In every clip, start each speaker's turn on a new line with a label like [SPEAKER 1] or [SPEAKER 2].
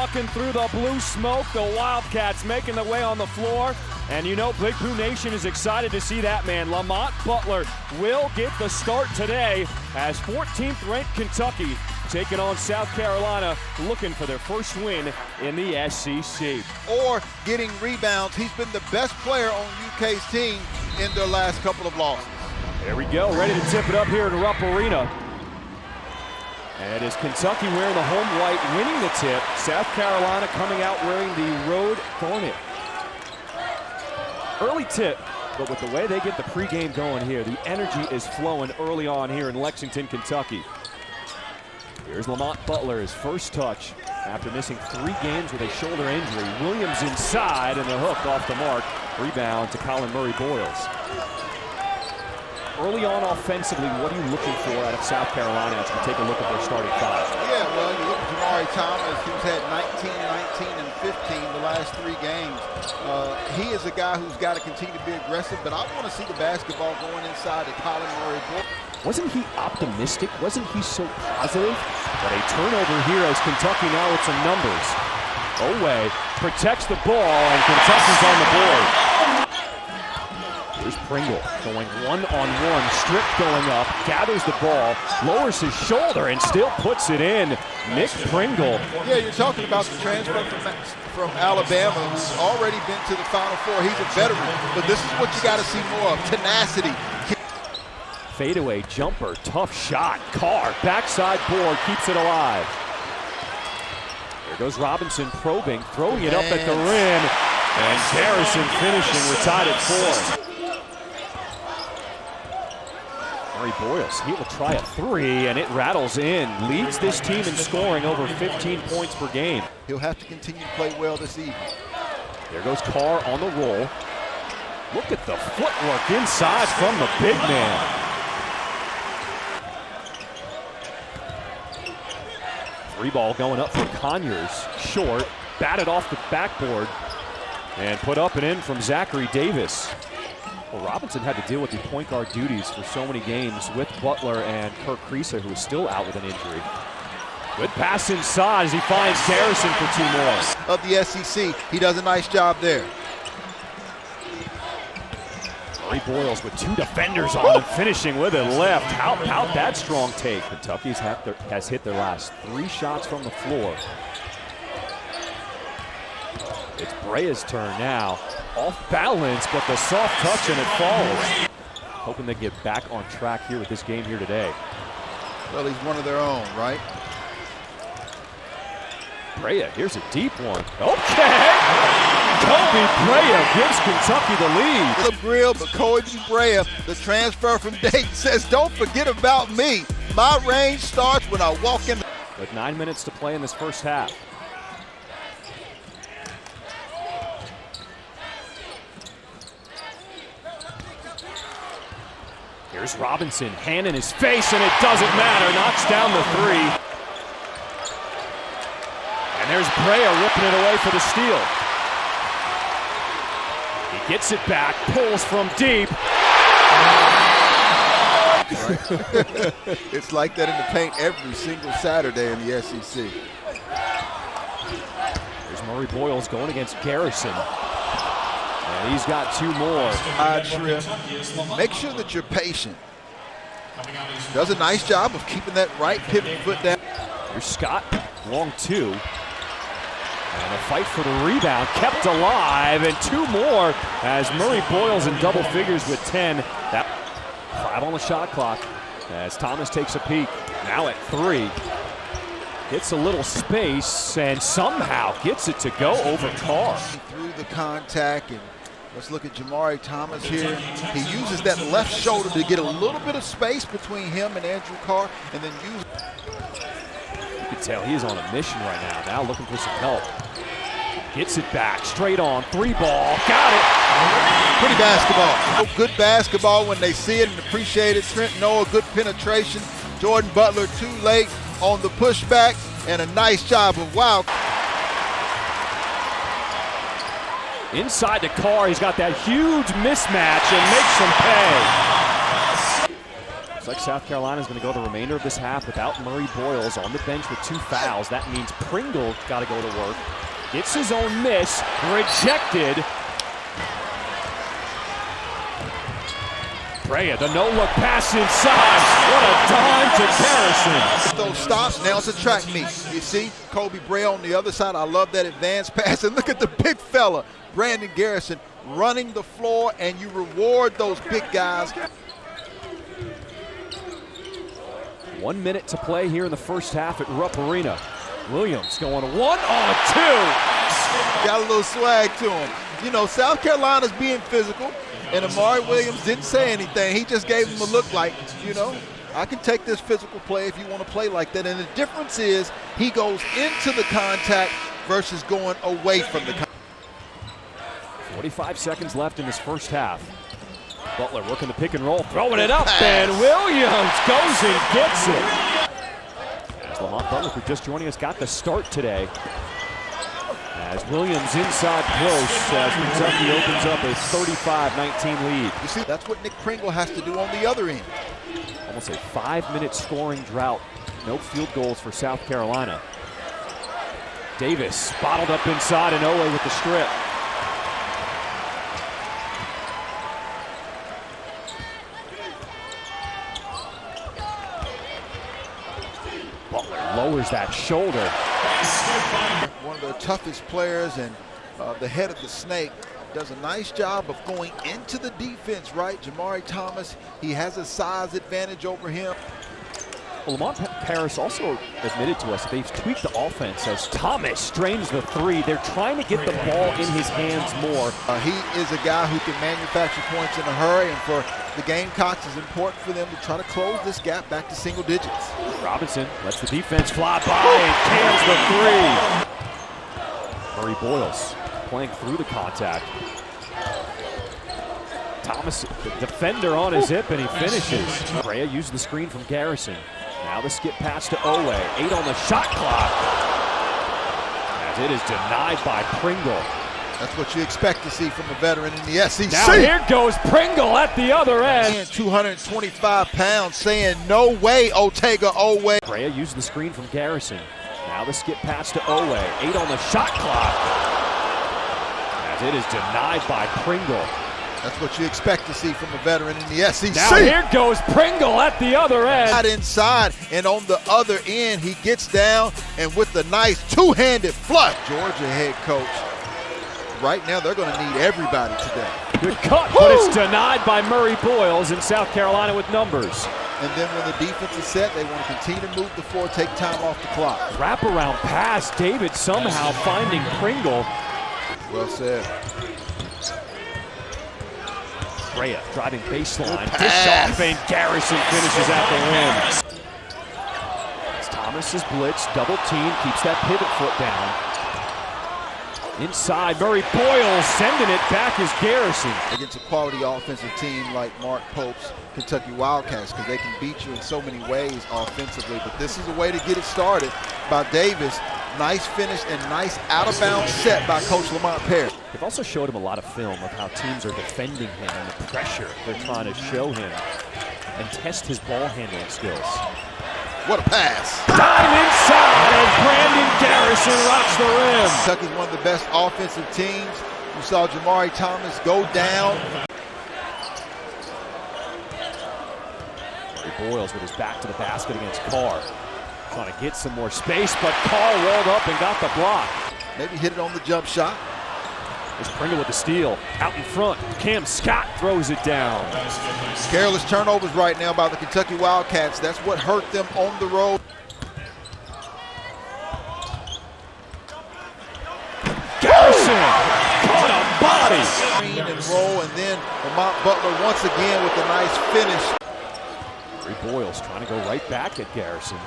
[SPEAKER 1] walking through the blue smoke. The Wildcats making their way on the floor. And you know, Big Blue Nation is excited to see that man. Lamont Butler will get the start today as 14th ranked Kentucky taking on South Carolina, looking for their first win in the SEC.
[SPEAKER 2] Or getting rebounds. He's been the best player on UK's team in their last couple of losses.
[SPEAKER 1] There we go, ready to tip it up here at Rupp Arena. And it is Kentucky wearing the home white, winning the tip. South Carolina coming out wearing the road garnet. Early tip, but with the way they get the pregame going here, the energy is flowing early on here in Lexington, Kentucky. Here's Lamont Butler, his first touch after missing 3 games with a shoulder injury. Williams inside, and the hook off the mark. Rebound to Colin Murray-Boyles. Early on offensively, what are you looking for out of South Carolina as we take a look at their starting 5?
[SPEAKER 2] Yeah, well, you look at Jamari Thomas, who's had 19, 19, and 15 the last 3 games. He is a guy who's got to continue to be aggressive, but I want to see the basketball going inside to Colin Murray-Boyles.
[SPEAKER 1] Wasn't he optimistic? Wasn't he so positive? But a turnover here as Kentucky now with some numbers. Oweh protects the ball, and Kentucky's on the board. Here's Pringle going one-on-one, strip going up, gathers the ball, lowers his shoulder, and still puts it in. Nick Pringle.
[SPEAKER 2] Yeah, you're talking about the transfer from Alabama, who's already been to the Final Four. He's a veteran, but this is what you got to see more of, tenacity.
[SPEAKER 1] Fadeaway jumper, tough shot. Carr, backside board, keeps it alive. There goes Robinson probing, throwing it up at the rim, and Garrison finishing. We're tied at 4. Murray-Boyles, he will try a 3, and it rattles in. Leads this team in scoring over 15 points per game.
[SPEAKER 2] He'll have to continue to play well this evening.
[SPEAKER 1] There goes Carr on the roll. Look at the footwork inside from the big man. 3 ball going up for Conyers. Short, batted off the backboard, and put up and in from Zachary Davis. Well, Robinson had to deal with the point guard duties for so many games with Butler and Kirk Creaser, who is still out with an injury. Good pass inside as he finds Garrison for 2 more.
[SPEAKER 2] Of the SEC, he does a nice job there.
[SPEAKER 1] Murray-Boyles with 2 defenders on him, finishing with it left. How about that strong take? Kentucky has hit their last 3 shots from the floor. It's Brea's turn now. Off balance, but the soft touch and it falls. Hoping they get back on track here with this game here today.
[SPEAKER 2] Well, he's one of their own, right?
[SPEAKER 1] Brea, here's a deep one. Okay! Kobe Brea gives Kentucky the lead.
[SPEAKER 2] The grill, but Kobe Brea, the transfer from Dayton, says, don't forget about me. My range starts when I walk in.
[SPEAKER 1] With 9 minutes to play in this first half. Here's Robinson, hand in his face, and it doesn't matter. Knocks down the 3. And there's Brea ripping it away for the steal. He gets it back, pulls from deep.
[SPEAKER 2] It's like that in the paint every single Saturday in the SEC.
[SPEAKER 1] There's Murray-Boyles going against Garrison. And he's got 2 more.
[SPEAKER 2] Make sure that you're patient. Does a nice job of keeping that right pivot foot down.
[SPEAKER 1] Here's Scott, long 2. And a fight for the rebound, kept alive, and 2 more as Murray-Boyles in double figures with 10. That 5 on the shot clock as Thomas takes a peek. Now at 3. Hits a little space and somehow gets it to go over Carr.
[SPEAKER 2] Through the contact, and let's look at Jamari Thomas here. He uses that left shoulder to get a little bit of space between him and Andrew Carr, and then use.
[SPEAKER 1] You can tell he is on a mission right now looking for some help. Gets it back, straight on, 3 ball, got it.
[SPEAKER 2] Pretty basketball. Good basketball when they see it and appreciate it. Trent Noah, good penetration. Jordan Butler too late on the pushback, and a nice job of Wild.
[SPEAKER 1] Inside the Carr, he's got that huge mismatch and makes him pay. Looks like South Carolina is going to go the remainder of this half without Murray Boyles on the bench with 2 fouls. That means Pringle got to go to work. Gets his own miss, rejected. Brea, the no-look pass inside. What a dime to Garrison.
[SPEAKER 2] Those stops, now it's a track meet. You see Kobe Brea on the other side. I love that advanced pass. And look at the big fella, Brandon Garrison, running the floor, and you reward those big guys.
[SPEAKER 1] 1 minute to play here in the first half at Rupp Arena. Williams going 1-on-2.
[SPEAKER 2] Got a little swag to him. You know, South Carolina's being physical, and Amari Williams didn't say anything. He just gave him a look like, you know, I can take this physical play if you want to play like that. And the difference is he goes into the contact versus going away from the contact.
[SPEAKER 1] 45 seconds left in this first half. Butler working the pick and roll, throwing it up, and Williams goes and gets it. As Lamont Butler, for just joining us, got the start today. As Williams inside post, as Kentucky opens up a 35-19 lead.
[SPEAKER 2] You see, that's what Nick Pringle has to do on the other end.
[SPEAKER 1] Almost a 5-minute scoring drought. No field goals for South Carolina. Davis bottled up inside, and Oweh with the strip. Butler lowers that shoulder.
[SPEAKER 2] One of the toughest players and the head of the snake does a nice job of going into the defense, right? Jamari Thomas, he has a size advantage over him.
[SPEAKER 1] Well, Lamont Paris also admitted to us that they've tweaked the offense as Thomas strains the 3. They're trying to get the ball in his hands more.
[SPEAKER 2] He is a guy who can manufacture points in a hurry, and for the Gamecocks, it's important for them to try to close this gap back to single digits.
[SPEAKER 1] Robinson lets the defense fly by and cans the 3. Murray Boyles playing through the contact. Thomas, the defender on his hip, and he finishes. Brea used the screen from Garrison. Now the skip pass to Oweh. 8 on the shot clock. As it is denied by Pringle.
[SPEAKER 2] That's what you expect to see from a veteran in the SEC.
[SPEAKER 1] Now here goes Pringle at the other end.
[SPEAKER 2] 225 pounds saying no way, Otega Oweh.
[SPEAKER 1] Brea used the screen from Garrison. Now the skip pass to Oweh. 8 on the shot clock. As it is denied by Pringle.
[SPEAKER 2] That's what you expect to see from a veteran in the SEC.
[SPEAKER 1] Now here goes Pringle at the other end.
[SPEAKER 2] Not inside, and on the other end, he gets down, and with the nice two-handed flush. Georgia head coach. Right now, they're going to need everybody today.
[SPEAKER 1] Good cut, but it's denied by Murray Boyles in South Carolina with numbers.
[SPEAKER 2] And then when the defense is set, they want to continue to move the floor, take time off the clock.
[SPEAKER 1] Wraparound pass, David somehow finding Pringle.
[SPEAKER 2] Well said.
[SPEAKER 1] Brea driving baseline, dish off, and Garrison finishes at the rim. As Thomas is blitzed, double team, keeps that pivot foot down. Inside, Murray Boyles sending it back as Garrison.
[SPEAKER 2] Against a quality offensive team like Mark Pope's Kentucky Wildcats, because they can beat you in so many ways offensively. But this is a way to get it started by Davis. Nice finish and nice out-of-bounds set by Coach Lamont Paris.
[SPEAKER 1] They've also showed him a lot of film of how teams are defending him and the pressure they're trying to show him and test his ball handling skills.
[SPEAKER 2] What a pass.
[SPEAKER 1] Dime inside as Brandon Garrison rocks the rim.
[SPEAKER 2] Kentucky's one of the best offensive teams. You saw Jamari Thomas go down.
[SPEAKER 1] Boyles with his back to the basket against Carr. Trying to get some more space, but Carr rolled up and got the block.
[SPEAKER 2] Maybe hit it on the jump shot.
[SPEAKER 1] There's Pringle with the steal. Out in front, Cam Scott throws it down.
[SPEAKER 2] Careless turnovers right now by the Kentucky Wildcats. That's what hurt them on the road.
[SPEAKER 1] Garrison caught a body.
[SPEAKER 2] Screen and roll, and then Lamont Butler once again with a nice finish.
[SPEAKER 1] Boyles trying to go right back at Garrison.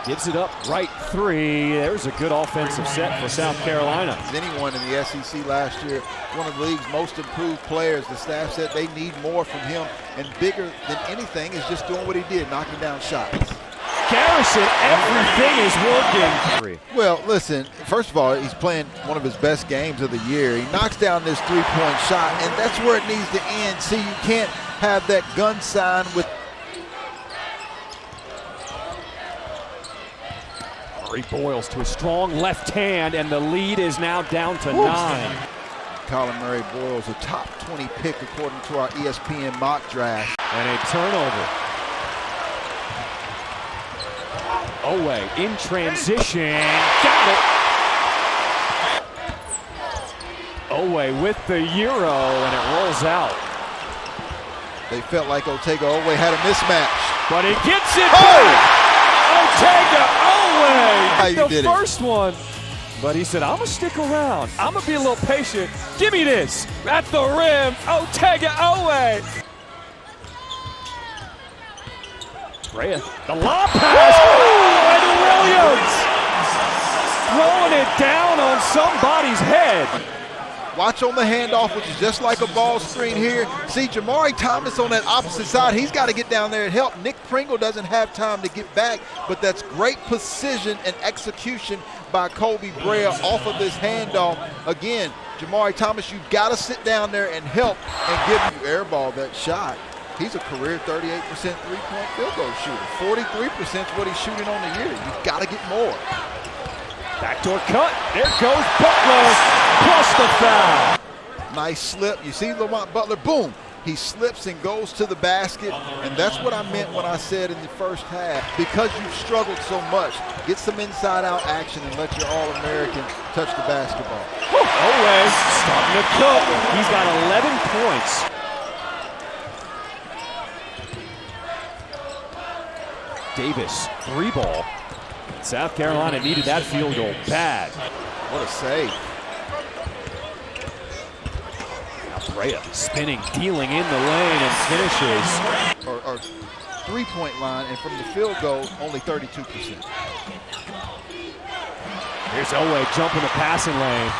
[SPEAKER 1] Gives it up, right 3. There's a good offensive set for South Carolina.
[SPEAKER 2] Anyone in the SEC last year, one of the league's most improved players. The staff said they need more from him, and bigger than anything is just doing what he did, knocking down shots.
[SPEAKER 1] Garrison, everything is working.
[SPEAKER 2] Well, listen, first of all, he's playing one of his best games of the year. He knocks down this three-point shot, and that's where it needs to end. See, you can't have that gun sign with
[SPEAKER 1] Murray Boyles to a strong left hand, and the lead is now down to 9.
[SPEAKER 2] Colin Murray Boyles, a top 20 pick according to our ESPN mock draft.
[SPEAKER 1] And a turnover. Oweh in transition. Got it. Oweh with the Euro, and it rolls out.
[SPEAKER 2] They felt like Otega Oweh had a mismatch.
[SPEAKER 1] But he gets it back. Otega Oweh, the first one. But he said, I'm going to stick around. I'm going to be a little patient. Give me this. At the rim, Otega Oweh. Brea, the lob pass. And Williams throwing it down on somebody's head.
[SPEAKER 2] Watch on the handoff, which is just like a ball screen here. See, Jamari Thomas on that opposite side. He's got to get down there and help. Nick Pringle doesn't have time to get back, but that's great precision and execution by Kobe Brea off of this handoff. Again, Jamari Thomas, you've got to sit down there and help and give you airball that shot. He's a career 38% three-point field goal shooter. 43% is what he's shooting on the year. You've got to get more.
[SPEAKER 1] Backdoor cut. There goes Butler, plus the foul.
[SPEAKER 2] Nice slip. You see Lamont Butler, boom. He slips and goes to the basket, and that's what I meant when I said in the first half. Because you've struggled so much, get some inside-out action and let your All-American touch the basketball.
[SPEAKER 1] Oweh starting to cook. He's got 11 points. Davis, 3-ball. South Carolina needed that field goal bad.
[SPEAKER 2] What a save.
[SPEAKER 1] Now Brea spinning, dealing in the lane, and finishes.
[SPEAKER 2] Or three-point line, and from the field goal, only 32%.
[SPEAKER 1] Here's Oweh jumping the passing lane.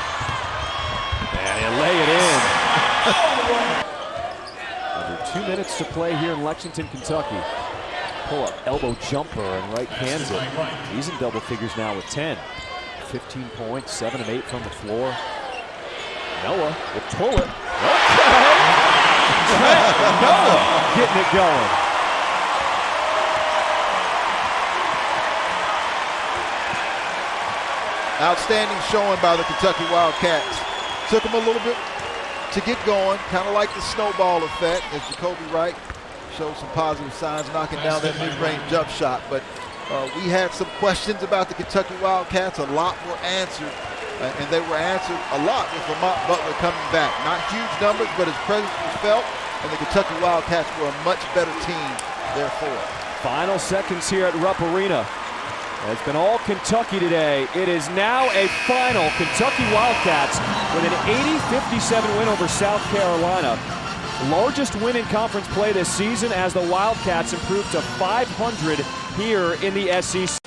[SPEAKER 1] And he'll lay it in. Under 2 minutes to play here in Lexington, Kentucky. Pull-up elbow jumper and right hands it. He's in double figures now with 10. 15 points, 7 and 8 from the floor. Noah will pull it. Okay. Noah getting it going.
[SPEAKER 2] Outstanding showing by the Kentucky Wildcats. Took them a little bit to get going, kind of like the snowball effect, as Jacoby Wright showed some positive signs, knocking down that mid-range jump shot. But we had some questions about the Kentucky Wildcats. A lot were answered, and they were answered a lot with Lamont Butler coming back. Not huge numbers, but his presence was felt, and the Kentucky Wildcats were a much better team, therefore.
[SPEAKER 1] Final seconds here at Rupp Arena. It's been all Kentucky today. It is now a final. Kentucky Wildcats with an 80-57 win over South Carolina. Largest win in conference play this season as the Wildcats improved to 500 here in the SEC.